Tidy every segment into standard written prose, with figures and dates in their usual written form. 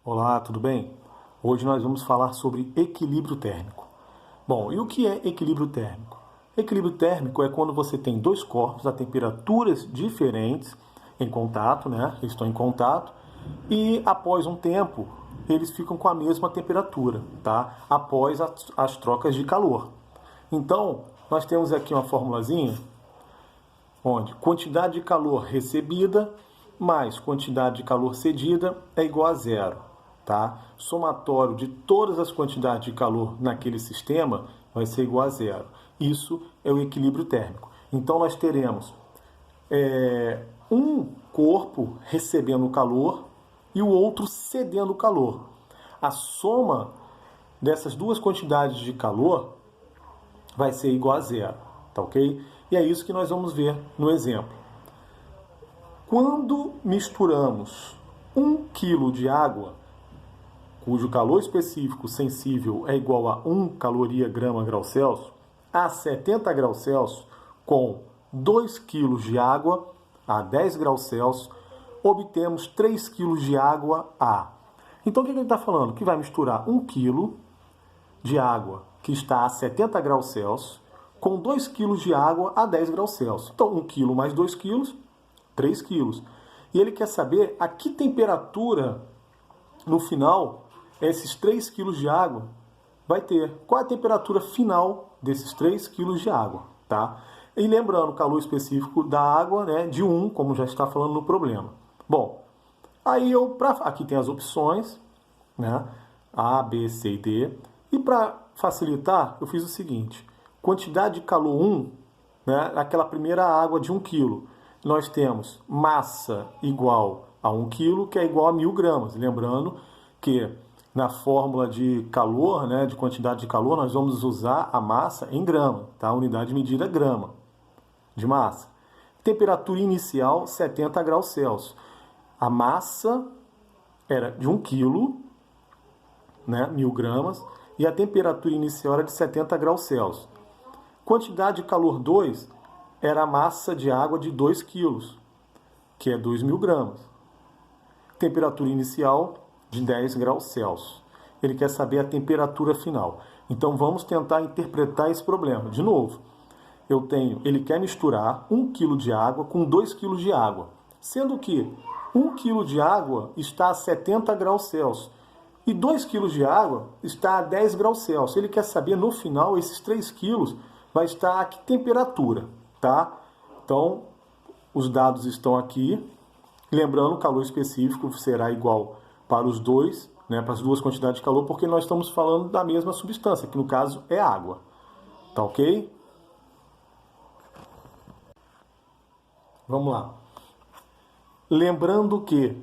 Olá, tudo bem? Hoje nós vamos falar sobre equilíbrio térmico. Bom, e o que é equilíbrio térmico? Equilíbrio térmico é quando você tem dois corpos a temperaturas diferentes em contato, né? Eles estão em contato e após um tempo eles ficam com a mesma temperatura, tá? Após as trocas de calor. Então, nós temos aqui uma formulazinha onde quantidade de calor recebida mais quantidade de calor cedida é igual a zero. Tá? Somatório de todas as quantidades de calor naquele sistema vai ser igual a zero. Isso é o equilíbrio térmico. Então nós teremos um corpo recebendo calor e o outro cedendo calor. A soma dessas duas quantidades de calor vai ser igual a zero, tá ok? E é isso que nós vamos ver no exemplo. Quando misturamos 1 kg de água, cujo calor específico sensível é igual a 1 caloria grama grau Celsius, a 70 graus Celsius, com 2 kg de água a 10 graus Celsius, obtemos 3 kg de água a. Então o que ele está falando? Que vai misturar 1 kg de água que está a 70 graus Celsius com 2 kg de água a 10 graus Celsius. Então 1 kg mais 2 kg, 3 kg. E ele quer saber a que temperatura no final esses 3 kg de água vai ter. Qual é a temperatura final desses 3 kg de água, tá? E lembrando, o calor específico da água, né, de 1, como já está falando no problema. Bom, aí aqui tem as opções, né, A, B, C e D. E para facilitar, eu fiz o seguinte. Quantidade de calor 1, né, aquela primeira água de 1 kg. Nós temos massa igual a 1 kg, que é igual a 1000 gramas. Lembrando que na fórmula de calor, né, de quantidade de calor, nós vamos usar a massa em grama, tá? A unidade de medida é grama de massa. Temperatura inicial, 70 graus Celsius. A massa era de 1 kg, né, 1000 gramas, e a temperatura inicial era de 70 graus Celsius. Quantidade de calor 2 era a massa de água de 2 kg, que é 2000 gramas. Temperatura inicial de 10 graus Celsius. Ele quer saber a temperatura final. Então vamos tentar interpretar esse problema. De novo, ele quer misturar 1 kg de água com 2 kg de água, sendo que 1 kg de água está a 70 graus Celsius e 2 kg de água está a 10 graus Celsius. Ele quer saber no final, esses 3 kg vai estar a que temperatura, tá? Então, os dados estão aqui. Lembrando, o calor específico será igual para os dois, né, para as duas quantidades de calor, porque nós estamos falando da mesma substância, que no caso é água. Tá ok? Vamos lá. Lembrando que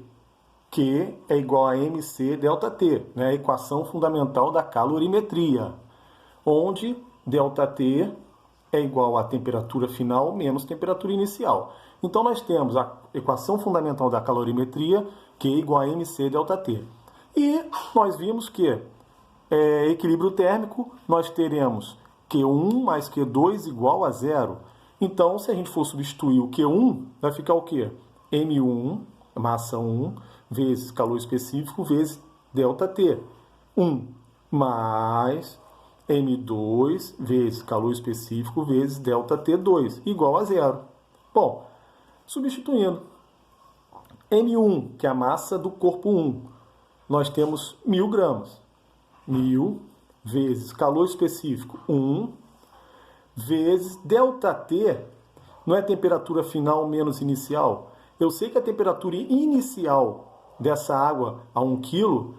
Q é igual a mc ΔT, né, a equação fundamental da calorimetria, onde ΔT é igual a temperatura final menos temperatura inicial. Então nós temos a equação fundamental da calorimetria, que é igual a mc ΔT. E nós vimos que equilíbrio térmico, nós teremos Q1 mais Q2 igual a zero. Então, se a gente for substituir o Q1, vai ficar o quê? M1, massa 1, vezes calor específico, vezes ΔT. 1 mais M2 vezes calor específico vezes ΔT2, igual a zero. Bom, substituindo, M1, que é a massa do corpo 1, nós temos 1000 gramas. 1000 vezes calor específico 1 vezes ΔT, não é temperatura final menos inicial? Eu sei que a temperatura inicial dessa água a 1 kg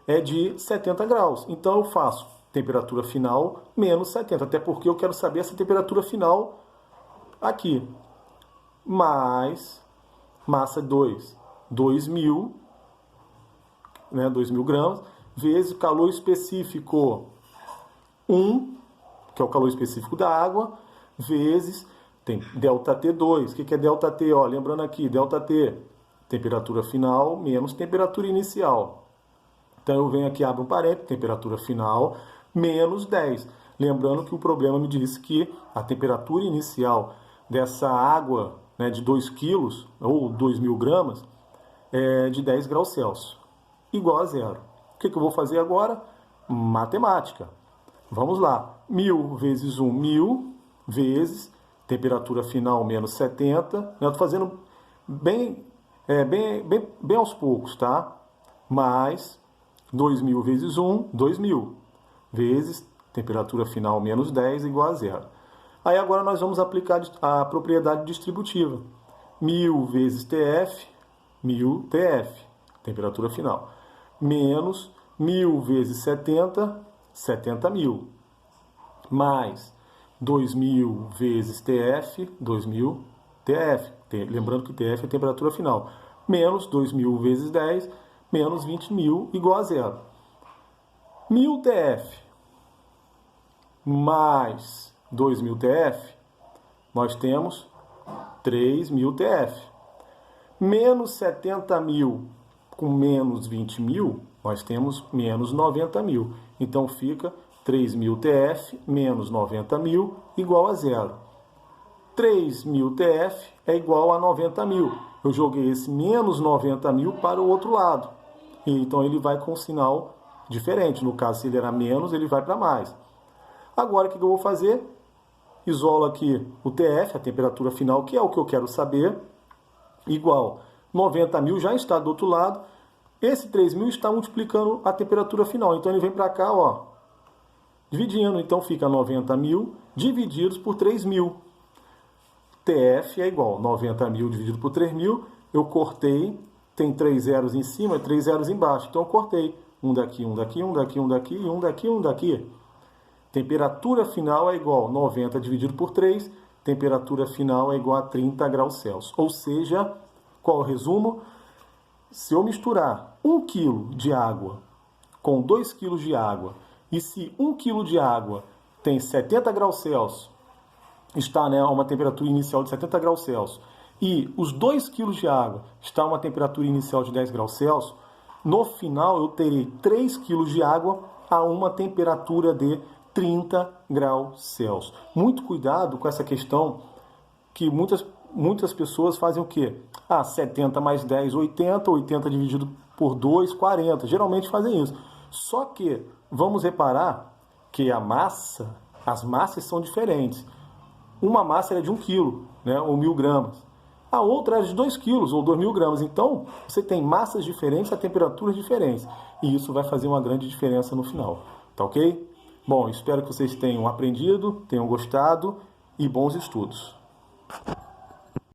é de 70 graus. Então eu faço temperatura final menos 70, até porque eu quero saber essa temperatura final aqui. Mais massa 2, 2000, né, 2000 gramas, vezes calor específico 1, que é o calor específico da água, vezes tem ΔT2. O que é ΔT? Ó, lembrando aqui, ΔT, temperatura final menos temperatura inicial. Então eu venho aqui, abro um parênteses, temperatura final menos 10. Lembrando que o problema me disse que a temperatura inicial dessa água, né, de 2 kg ou 2000 gramas é de 10 graus Celsius. igual a zero. O que eu vou fazer agora? Matemática. Vamos lá. 1000 vezes 1, 1000 vezes temperatura final menos 70. Eu estou fazendo bem aos poucos, tá? Mais 2000 vezes 1, 2000 vezes temperatura final menos 10 igual a zero. Aí agora nós vamos aplicar a propriedade distributiva. 1000 vezes TF, 1000 TF, temperatura final, menos 1000 vezes 70, 70.000, mais 2000 vezes TF, 2000 TF, lembrando que TF é a temperatura final, menos 2000 vezes 10, menos 20.000 igual a zero. 1000 TF mais 2000 TF, nós temos 3000 TF. Menos 70.000 com menos 20.000, nós temos menos 90.000. Então fica 3.000 TF menos 90.000 igual a zero. 3.000 TF é igual a 90.000. Eu joguei esse menos 90.000 para o outro lado. Então ele vai com um sinal diferente. No caso, se ele era menos, ele vai para mais. Agora, o que eu vou fazer? Isolo aqui o TF, a temperatura final, que é o que eu quero saber, igual 90.000 já está do outro lado. Esse 3.000 está multiplicando a temperatura final. Então ele vem para cá, ó, dividindo. Então fica 90.000 divididos por 3.000. TF é igual 90.000 dividido por 3.000. Eu cortei, tem 3 zeros em cima e 3 zeros embaixo. Então eu cortei um daqui, um daqui, um daqui, um daqui, e um daqui, um daqui. Temperatura final é igual a 90 dividido por 3. Temperatura final é igual a 30 graus Celsius. Ou seja, qual é o resumo? Se eu misturar 1 kg de água com 2 kg de água, e se 1 kg de água tem 70 graus Celsius, está, né, a uma temperatura inicial de 70 graus Celsius, e os 2 kg de água estão a uma temperatura inicial de 10 graus Celsius, no final eu terei 3 kg de água a uma temperatura de 30 graus Celsius. Muito cuidado com essa questão que muitas pessoas fazem o quê? 70 mais 10, 80, 80 dividido por 2, 40. Geralmente fazem isso. Só que vamos reparar que as massas são diferentes. Uma massa é de 1 kg, né, ou 1.000 gramas. A outra é de 2 kg ou 2.000 gramas. Então, você tem massas diferentes a temperaturas diferentes. E isso vai fazer uma grande diferença no final. Tá ok? Bom, espero que vocês tenham aprendido, tenham gostado e bons estudos.